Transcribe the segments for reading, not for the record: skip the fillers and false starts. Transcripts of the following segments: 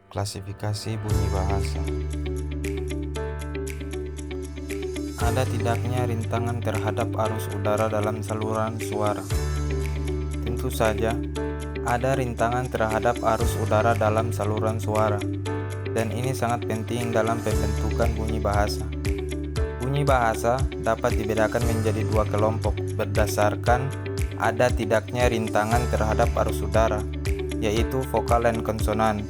Klasifikasi bunyi bahasa. Ada tidaknya rintangan terhadap arus udara dalam saluran suara? Tentu saja, ada rintangan terhadap arus udara dalam saluran suara, dan ini sangat penting dalam pembentukan bunyi bahasa. Bunyi bahasa dapat dibedakan menjadi dua kelompok berdasarkan ada tidaknya rintangan terhadap arus udara, yaitu vokal dan konsonan.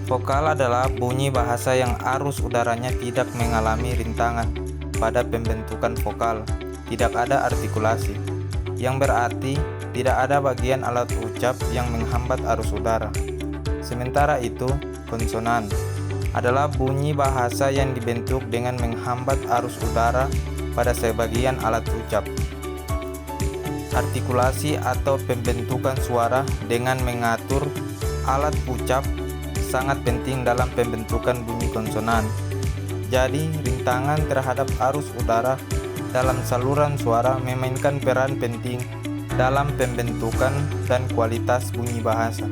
Vokal adalah bunyi bahasa yang arus udaranya tidak mengalami rintangan pada pembentukan vokal, tidak ada artikulasi, yang berarti tidak ada bagian alat ucap yang menghambat arus udara. Sementara itu, konsonan adalah bunyi bahasa yang dibentuk dengan menghambat arus udara pada sebagian alat ucap. Artikulasi atau pembentukan suara dengan mengatur alat ucap sangat penting dalam pembentukan bunyi konsonan. Jadi, rintangan terhadap arus udara dalam saluran suara memainkan peran penting dalam pembentukan dan kualitas bunyi bahasa.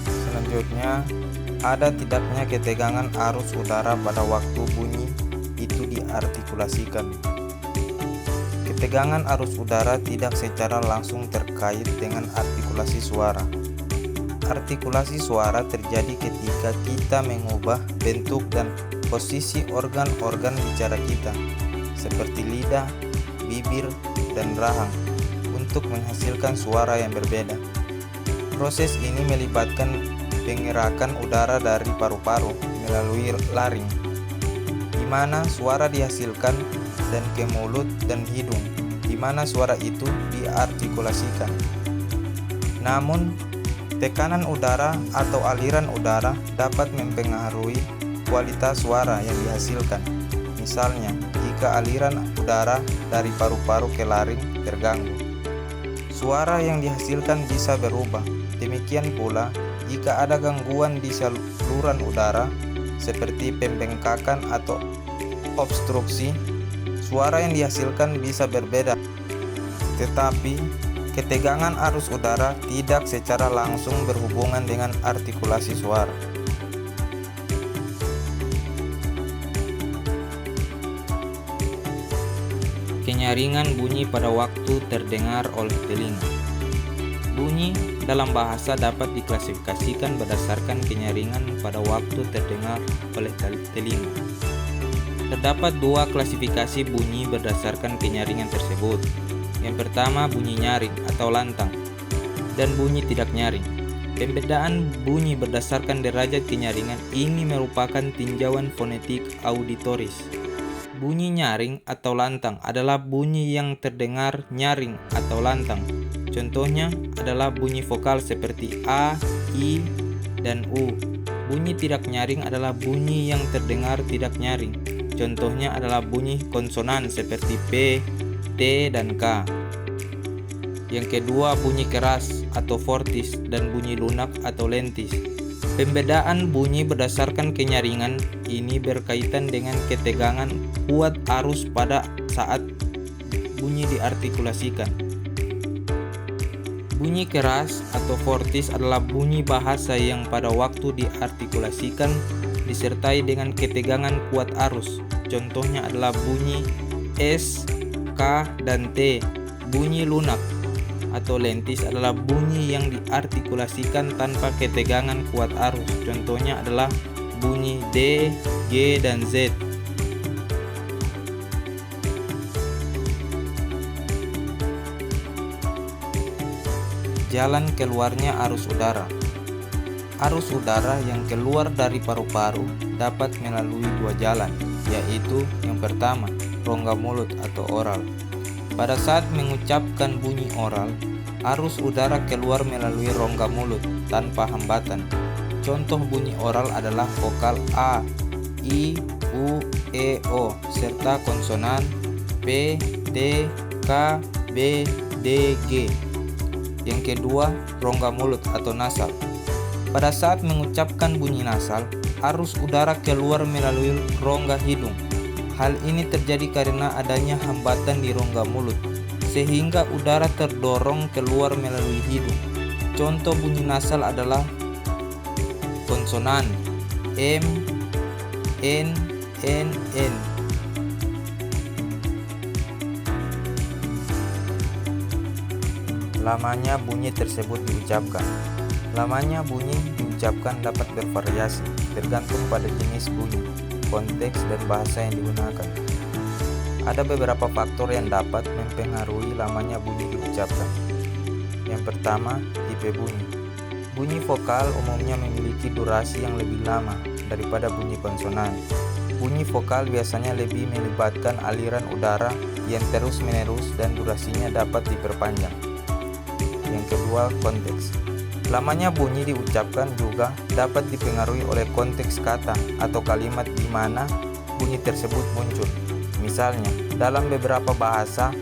Selanjutnya, ada tidaknya ketegangan arus udara pada waktu bunyi itu diartikulasikan. Ketegangan arus udara tidak secara langsung terkait dengan artikulasi suara. Artikulasi suara terjadi ketika kita mengubah bentuk dan posisi organ-organ bicara kita, seperti lidah, bibir, dan rahang, untuk menghasilkan suara yang berbeda. Proses ini melibatkan pengerakan udara dari paru-paru melalui laring, di mana suara dihasilkan, dan ke mulut dan hidung, di mana suara itu diartikulasikan. Namun, tekanan udara atau aliran udara dapat mempengaruhi kualitas suara yang dihasilkan. Misalnya, jika aliran udara dari paru-paru ke laring terganggu, suara yang dihasilkan bisa berubah. Demikian pula, jika ada gangguan di saluran udara, seperti pembengkakan atau obstruksi, suara yang dihasilkan bisa berbeda. Tetapi, ketegangan arus udara tidak secara langsung berhubungan dengan artikulasi suara. Kenyaringan bunyi pada waktu terdengar oleh telinga. Bunyi dalam bahasa dapat diklasifikasikan berdasarkan kenyaringan pada waktu terdengar oleh telinga. Terdapat dua klasifikasi bunyi berdasarkan kenyaringan tersebut. Yang pertama, bunyi nyaring atau lantang, dan bunyi tidak nyaring. Pembedaan bunyi berdasarkan derajat kenyaringan ini merupakan tinjauan fonetik auditoris. Bunyi nyaring atau lantang adalah bunyi yang terdengar nyaring atau lantang. Contohnya adalah bunyi vokal seperti A, I, dan U. Bunyi tidak nyaring adalah bunyi yang terdengar tidak nyaring. Contohnya adalah bunyi konsonan seperti P, T, dan K. Yang kedua, bunyi keras atau fortis dan bunyi lunak atau lentis. Pembedaan bunyi berdasarkan kenyaringan ini berkaitan dengan ketegangan kuat arus pada saat bunyi diartikulasikan. Bunyi keras atau fortis adalah bunyi bahasa yang pada waktu diartikulasikan disertai dengan ketegangan kuat arus. Contohnya adalah bunyi S, K, dan T. Bunyi lunak atau lentis adalah bunyi yang diartikulasikan tanpa ketegangan kuat arus. Contohnya adalah bunyi D, G, dan Z. Jalan keluarnya arus udara. Arus udara yang keluar dari paru-paru dapat melalui dua jalan, yaitu yang pertama, rongga mulut atau oral. Pada saat mengucapkan bunyi oral, arus udara keluar melalui rongga mulut tanpa hambatan. Contoh bunyi oral adalah vokal A, I, U, E, O, serta konsonan P, T, K, B, D, G. Yang kedua, rongga mulut atau nasal. Pada saat mengucapkan bunyi nasal, arus udara keluar melalui rongga hidung. Hal ini terjadi karena adanya hambatan di rongga mulut, sehingga udara terdorong keluar melalui hidung. Contoh bunyi nasal adalah konsonan M, N, N. Lamanya bunyi tersebut diucapkan. Lamanya bunyi diucapkan dapat bervariasi, tergantung pada jenis bunyi, konteks, dan bahasa yang digunakan. Ada beberapa faktor yang dapat mempengaruhi lamanya bunyi diucapkan. Yang pertama, tipe bunyi. Bunyi vokal umumnya memiliki durasi yang lebih lama daripada bunyi konsonan. Bunyi vokal biasanya lebih melibatkan aliran udara yang terus-menerus dan durasinya dapat diperpanjang. Yang kedua, konteks. Lamanya bunyi diucapkan juga dapat dipengaruhi oleh konteks kata atau kalimat di mana bunyi tersebut muncul. Misalnya, dalam beberapa bahasa,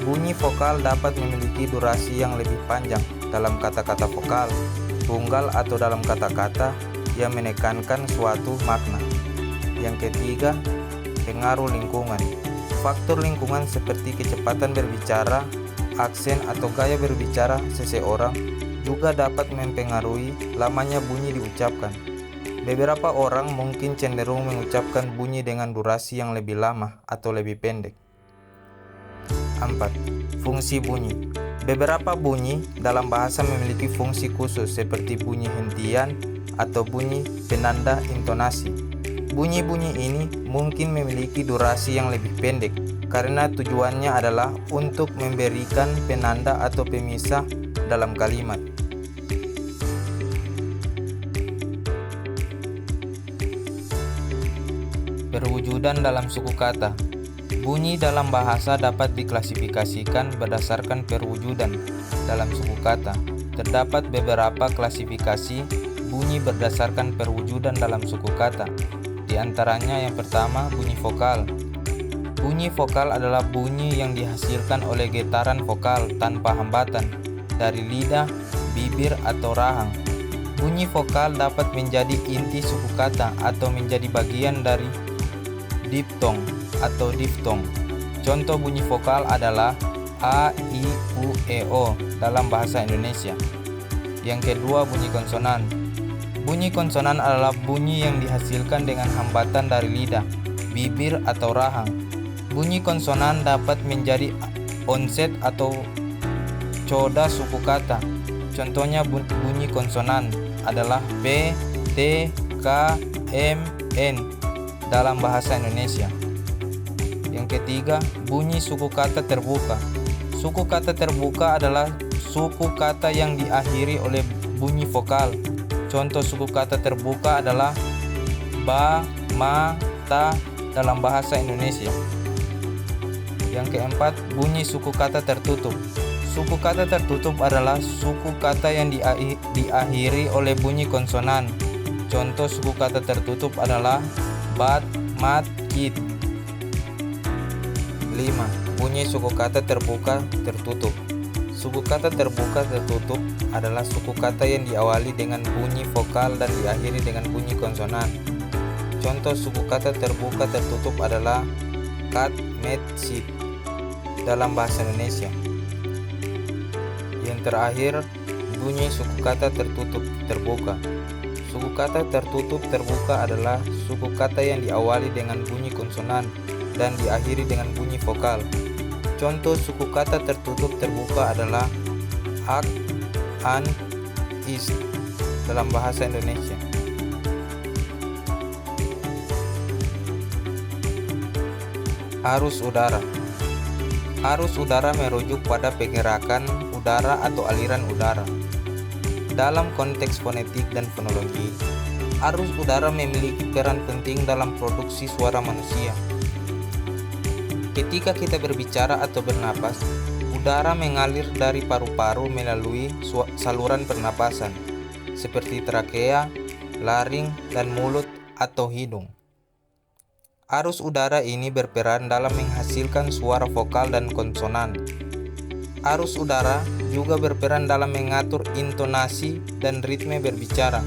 bunyi vokal dapat memiliki durasi yang lebih panjang dalam kata-kata vokal, tunggal atau dalam kata-kata yang menekankan suatu makna. Yang ketiga, pengaruh lingkungan. Faktor lingkungan seperti kecepatan berbicara, aksen atau gaya berbicara seseorang juga dapat mempengaruhi lamanya bunyi diucapkan. Beberapa orang mungkin cenderung mengucapkan bunyi dengan durasi yang lebih lama atau lebih pendek. 4. Fungsi bunyi. Beberapa bunyi dalam bahasa memiliki fungsi khusus seperti bunyi hentian atau bunyi penanda intonasi. Bunyi-bunyi ini mungkin memiliki durasi yang lebih pendek karena tujuannya adalah untuk memberikan penanda atau pemisah dalam kalimat. Perwujudan dalam suku kata. Bunyi dalam bahasa dapat diklasifikasikan berdasarkan perwujudan dalam suku kata. Terdapat beberapa klasifikasi bunyi berdasarkan perwujudan dalam suku kata. Di antaranya yang pertama, bunyi vokal. Bunyi vokal adalah bunyi yang dihasilkan oleh getaran vokal tanpa hambatan dari lidah, bibir, atau rahang. Bunyi vokal dapat menjadi inti suku kata atau menjadi bagian dari diftong atau diftong. Contoh bunyi vokal adalah A, I, U, E, O dalam bahasa Indonesia. Yang kedua, bunyi konsonan. Bunyi konsonan adalah bunyi yang dihasilkan dengan hambatan dari lidah, bibir, atau rahang. Bunyi konsonan dapat menjadi onset atau coda suku kata. Contohnya bunyi konsonan adalah P, T, K, M, N dalam bahasa Indonesia. Yang ketiga, bunyi suku kata terbuka. Suku kata terbuka adalah suku kata yang diakhiri oleh bunyi vokal. Contoh suku kata terbuka adalah ba, ma, ta dalam bahasa Indonesia. Yang keempat, bunyi suku kata tertutup. Suku kata tertutup adalah suku kata yang diakhiri oleh bunyi konsonan. Contoh suku kata tertutup adalah bat, mat, kit. 5. Bunyi suku kata terbuka tertutup. Suku kata terbuka tertutup adalah suku kata yang diawali dengan bunyi vokal dan diakhiri dengan bunyi konsonan. Contoh suku kata terbuka tertutup adalah kat, met, sit dalam bahasa Indonesia. Yang terakhir, bunyi suku kata tertutup terbuka. Suku kata tertutup terbuka adalah suku kata yang diawali dengan bunyi konsonan dan diakhiri dengan bunyi vokal. Contoh suku kata tertutup terbuka adalah ak, an, is dalam bahasa Indonesia. Arus udara. Arus udara merujuk pada pergerakan udara atau aliran udara. Dalam konteks fonetik dan fonologi, arus udara memiliki peran penting dalam produksi suara manusia. Ketika kita berbicara atau bernapas, udara mengalir dari paru-paru melalui saluran pernapasan, seperti trakea, laring, dan mulut atau hidung. Arus udara ini berperan dalam menghasilkan suara vokal dan konsonan. Arus udara juga berperan dalam mengatur intonasi dan ritme berbicara.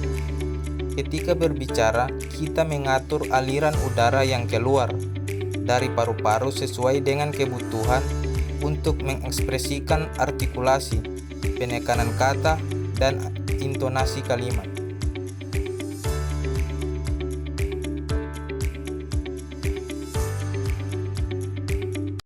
Ketika berbicara, kita mengatur aliran udara yang keluar dari paru-paru sesuai dengan kebutuhan untuk mengekspresikan artikulasi, penekanan kata, dan intonasi kalimat.